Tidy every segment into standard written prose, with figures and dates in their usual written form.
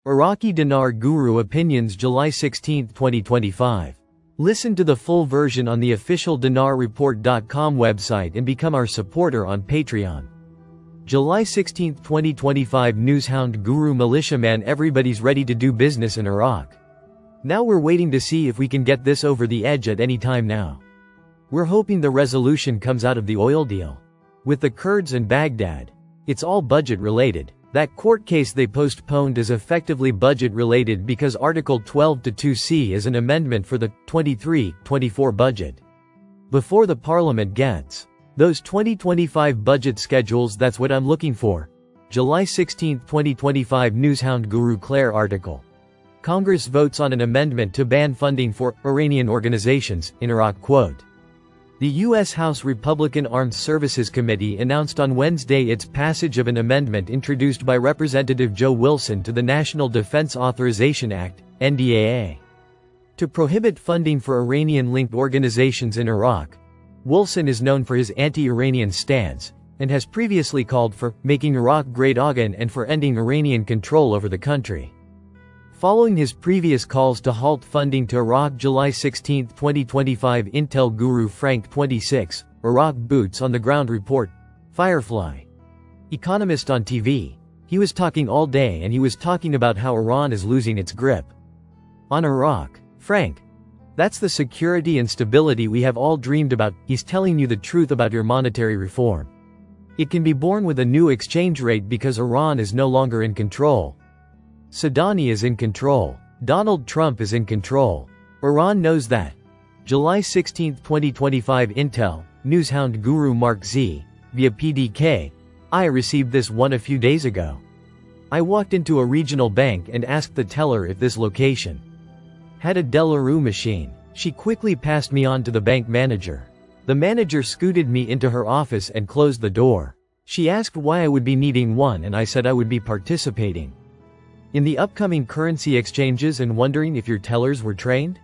Iraqi Dinar Guru Opinions July 16, 2025. Listen to the full version on the official dinarreport.com website and become our supporter on Patreon. July 16, 2025 Newshound Guru Militiaman. Everybody's ready to do business in Iraq. Now we're waiting to see if we can get this over the edge at any time now. We're hoping the resolution comes out of the oil deal. With the Kurds and Baghdad. It's all budget related. That court case they postponed is effectively budget related because Article 12(2)(c) is an amendment for the 23-24 budget. Before the parliament gets those 2025 budget schedules, that's what I'm looking for. July 16, 2025 Newshound Guru Claire article. Congress votes on an amendment to ban funding for Iranian organizations in Iraq. Quote. The U.S. House Republican Armed Services Committee announced on Wednesday its passage of an amendment introduced by Representative Joe Wilson to the National Defense Authorization Act, NDAA, to prohibit funding for Iranian-linked organizations in Iraq. Wilson is known for his anti-Iranian stance, and has previously called for making Iraq great again and for ending Iranian control over the country. Following his previous calls to halt funding to Iraq, July 16, 2025 Intel Guru Frank 26, Iraq Boots on the Ground Report, Firefly. Economist on TV. He was talking all day and he was talking about how Iran is losing its grip on Iraq. Frank. That's the security and stability we have all dreamed about. He's telling you the truth about your monetary reform. It can be born with a new exchange rate because Iran is no longer in control. Saddam is in control. Donald Trump is in control. Iran knows that. July 16, 2025 Intel, Newshound Guru Mark Z, via PDK. I received this one a few days ago. I walked into a regional bank and asked the teller if this location had a Delarue machine. She quickly passed me on to the bank manager. The manager scooted me into her office and closed the door. She asked why I would be needing one and I said I would be participating in the upcoming currency exchanges and wondering if your tellers were trained?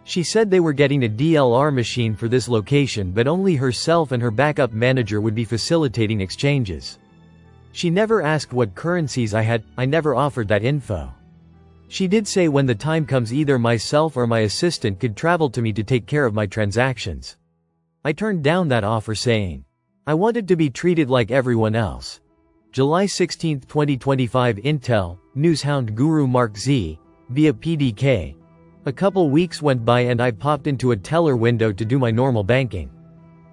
She said they were getting a DLR machine for this location, but only herself and her backup manager would be facilitating exchanges. She never asked what currencies I had. I never offered that info. She did say when the time comes either myself or my assistant could travel to me to take care of my transactions. I turned down that offer saying I wanted to be treated like everyone else. July 16, 2025 Intel, Newshound Guru Mark Z, via PDK. A couple weeks went by and I popped into a teller window to do my normal banking.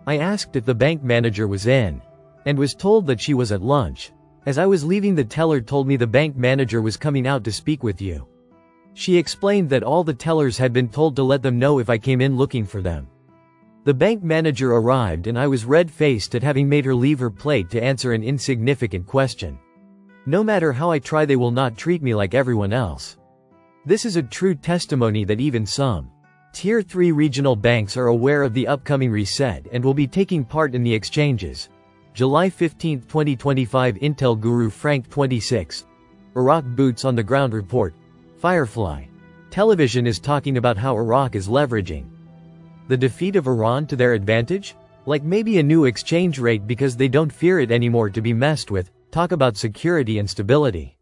I asked if the bank manager was in, and was told that she was at lunch. As I was leaving, the teller told me the bank manager was coming out to speak with you. She explained that all the tellers had been told to let them know if I came in looking for them. The bank manager arrived and I was red-faced at having made her leave her plate to answer an insignificant question. No matter how I try, they will not treat me like everyone else. This is a true testimony that even some Tier 3 regional banks are aware of the upcoming reset and will be taking part in the exchanges. July 15, 2025 Intel Guru Frank 26, Iraq Boots on the Ground Report, Firefly. Television is talking about how Iraq is leveraging the defeat of Iran to their advantage? Like maybe a new exchange rate because they don't fear it anymore to be messed with. Talk about security and stability.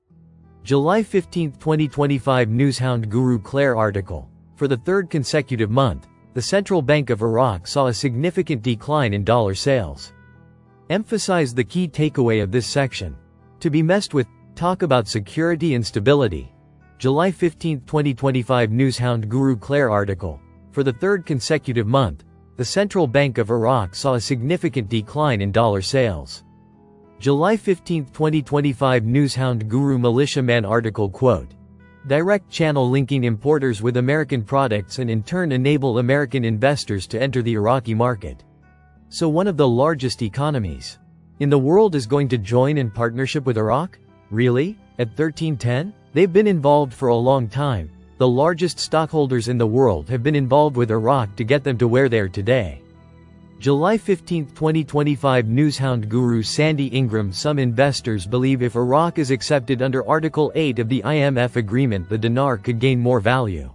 July 15, 2025 Newshound Guru Claire article. For the third consecutive month, the Central Bank of Iraq saw a significant decline in dollar sales. Emphasize the key takeaway of this section. To be messed with. Talk about security and stability. July 15, 2025 Newshound Guru Claire article. For the third consecutive month, the Central Bank of Iraq saw a significant decline in dollar sales. July 15, 2025 Newshound Guru Militiaman article. Quote. Direct channel linking importers with American products and in turn enable American investors to enter the Iraqi market. So one of the largest economies in the world is going to join in partnership with Iraq? Really? At 1310? They've been involved for a long time. The largest stockholders in the world have been involved with Iraq to get them to where they are today. July 15, 2025 Newshound Guru Sandy Ingram. Some investors believe if Iraq is accepted under Article 8 of the IMF agreement, the dinar could gain more value.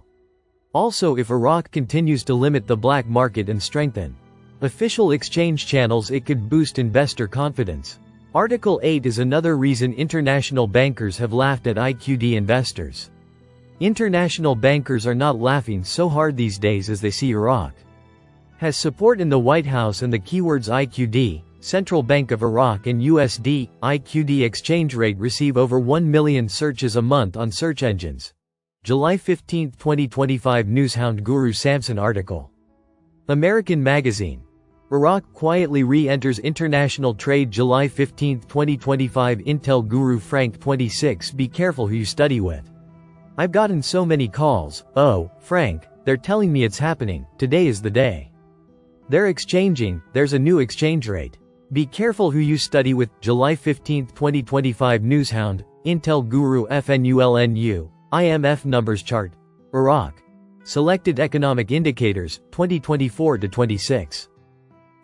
Also, if Iraq continues to limit the black market and strengthen official exchange channels, it could boost investor confidence. Article 8 is another reason international bankers have laughed at IQD investors. International bankers are not laughing so hard these days as they see Iraq has support in the White House and the keywords IQD, Central Bank of Iraq, and USD, IQD exchange rate receive over 1 million searches a month on search engines. July 15, 2025 Newshound Guru Samson article. American Magazine. Iraq quietly re-enters international trade. July 15, 2025 Intel Guru Frank 26 Be careful who you study with. I've gotten so many calls. Oh, Frank, they're telling me it's happening, today is the day. They're exchanging, there's a new exchange rate. Be careful who you study with. July 15, 2025 Newshound, Intel Guru FNULNU, IMF Numbers Chart. Iraq. Selected Economic Indicators, 2024-26.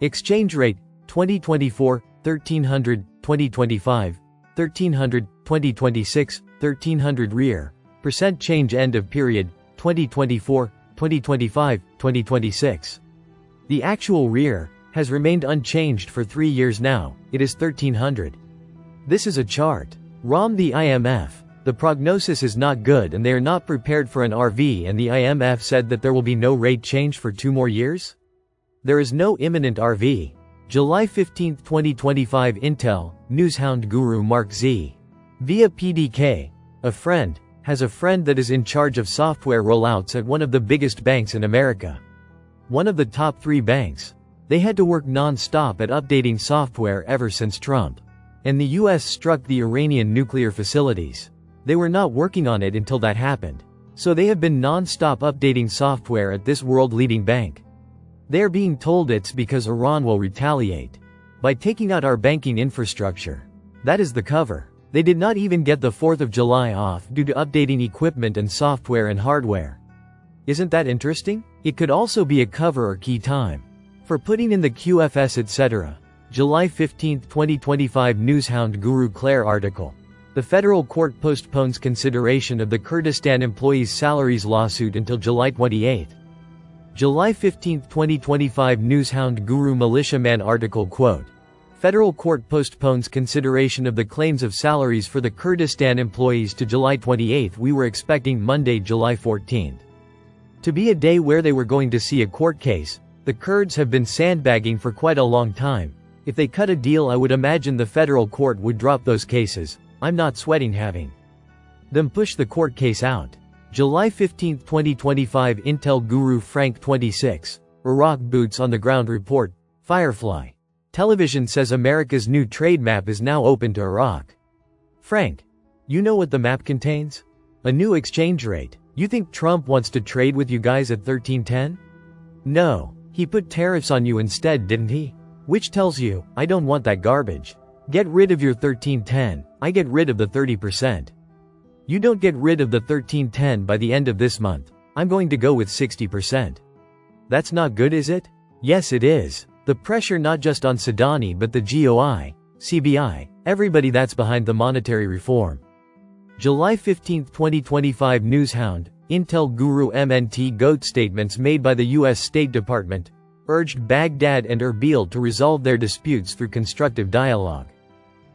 Exchange Rate, 2024, 1300, 2025, 1300, 2026, 1300 Rear. Percent change end of period, 2024, 2025, 2026. The actual rear has remained unchanged for 3 years now, it is 1300. This is a chart. ROM the IMF. The prognosis is not good and they are not prepared for an RV, and the IMF said that there will be no rate change for 2 more years? There is no imminent RV. July 15, 2025 Intel, Newshound Guru Mark Z. Via PDK. A friend has a friend that is in charge of software rollouts at one of the biggest banks in America. One of the top 3 banks. They had to work non-stop at updating software ever since Trump and the US struck the Iranian nuclear facilities. They were not working on it until that happened. So they have been non-stop updating software at this world-leading bank. They are being told it's because Iran will retaliate by taking out our banking infrastructure. That is the cover. They did not even get the 4th of July off due to updating equipment and software and hardware. Isn't that interesting? It could also be a cover or key time for putting in the QFS etc. July 15, 2025 Newshound Guru Claire article. The federal court postpones consideration of the Kurdistan employees' salaries lawsuit until July 28. July 15, 2025 Newshound Guru Militiaman article quote. Federal court postpones consideration of the claims of salaries for the Kurdistan employees to July 28. We were expecting Monday, July 14 to be a day where they were going to see a court case. The Kurds have been sandbagging for quite a long time. If they cut a deal, I would imagine the federal court would drop those cases. I'm not sweating having them push the court case out. July 15, 2025 Intel Guru Frank 26. Iraq boots on the ground report. Firefly Television says America's new trade map is now open to Iraq. Frank, you know what the map contains? A new exchange rate. You think Trump wants to trade with you guys at 1310? No. He put tariffs on you instead, didn't he? Which tells you, I don't want that garbage. Get rid of your 1310, I get rid of the 30%. You don't get rid of the 1310 by the end of this month, I'm going to go with 60%. That's not good, is it? Yes, it is. The pressure not just on Sadani but the GOI, CBI, everybody that's behind the monetary reform. July 15, 2025 Newshound, Intel Guru MNT GOAT statements made by the U.S. State Department urged Baghdad and Erbil to resolve their disputes through constructive dialogue.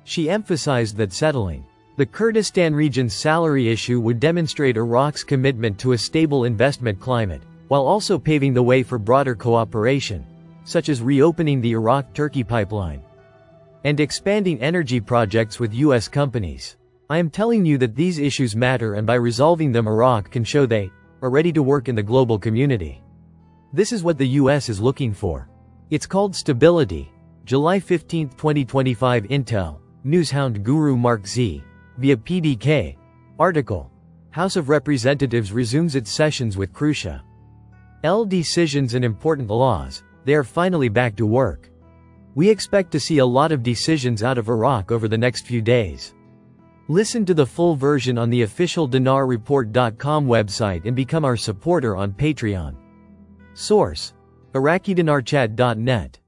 She emphasized that settling the Kurdistan region's salary issue would demonstrate Iraq's commitment to a stable investment climate, while also paving the way for broader cooperation, such as reopening the Iraq-Turkey pipeline and expanding energy projects with U.S. companies. I am telling you that these issues matter, and by resolving them Iraq can show they are ready to work in the global community. This is what the U.S. is looking for. It's called stability. July 15, 2025 Intel, Newshound Guru Mark Z. Via PDK. Article. House of Representatives resumes its sessions with crucial decisions and important laws. They are finally back to work. We expect to see a lot of decisions out of Iraq over the next few days. Listen to the full version on the official dinarreport.com website and become our supporter on Patreon. Source: IraqiDinarChat.net